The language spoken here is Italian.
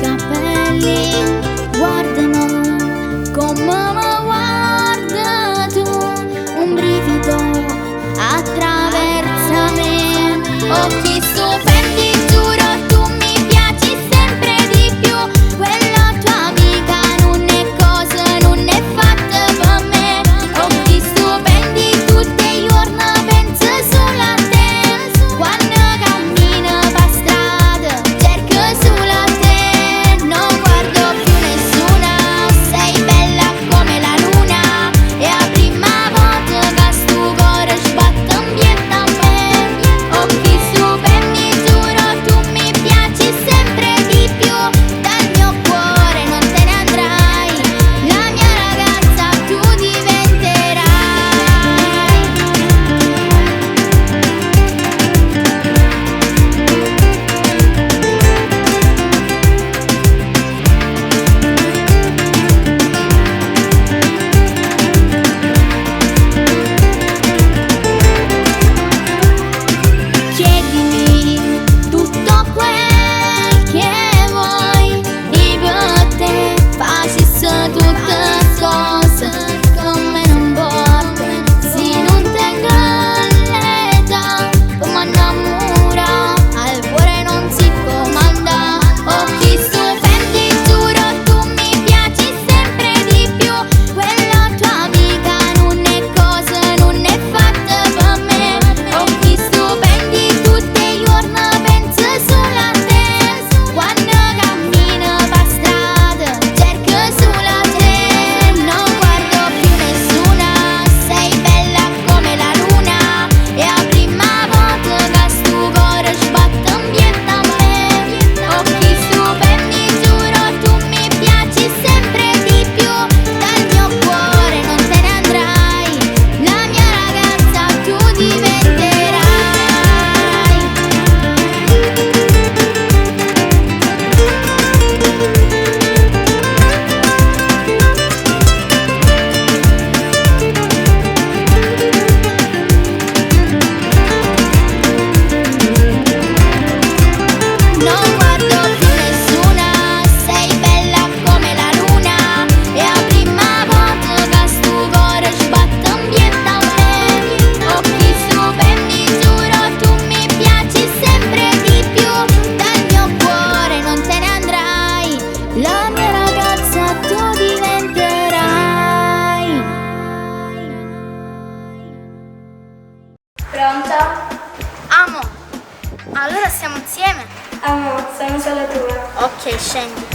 capelli guardano come mi guarda tu, un brivido attraversa me, occhi stupendi, giuro tu mi piaci sempre di più, quella tua amica non è cosa, non è fatta per me, occhi stupendi tutti i giorni penso solo a te, quando cammino per strada cerco solo a te, non guardo più nessuna, sei bella come la luna, e la prima volta che sto cuore sbatte ambiente a me, occhi stupendi, giuro tu mi piaci sempre di più, dal mio cuore non te ne andrai, la mia ragazza tu diventerai. Chiedimi tutto quel che vuoi, io per te facessi tutte cose come non vuoi, se non tengo l'età come innamora, al cuore non si comanda, occhi stupendi, giuro tu mi piaci sempre di più, quella tua amica non è cosa, non è fatta per me, occhi stupendi tutti i giorni penso solo a te, quando cammino per strada cerco solo a te, non guardo più nessuna, sei bella come la luna, e la prima volta che sto cuore sbatte ambiente a me, occhi stupendi, giuro tu mi piaci sempre di più, dal mio cuore non te ne andrai, la mia ragazza tu diventerai. Non guardo più nessuna, sei bella come la luna, e la prima volta che sto cuore sbatte ambiente a me, occhi stupendi, giuro tu mi piaci sempre di più, dal mio cuore non te ne andrai, la mia ragazza tu diventerai. Pronta? Amo, allora stiamo insieme? Amo, sono solo tua. Ok, scendi.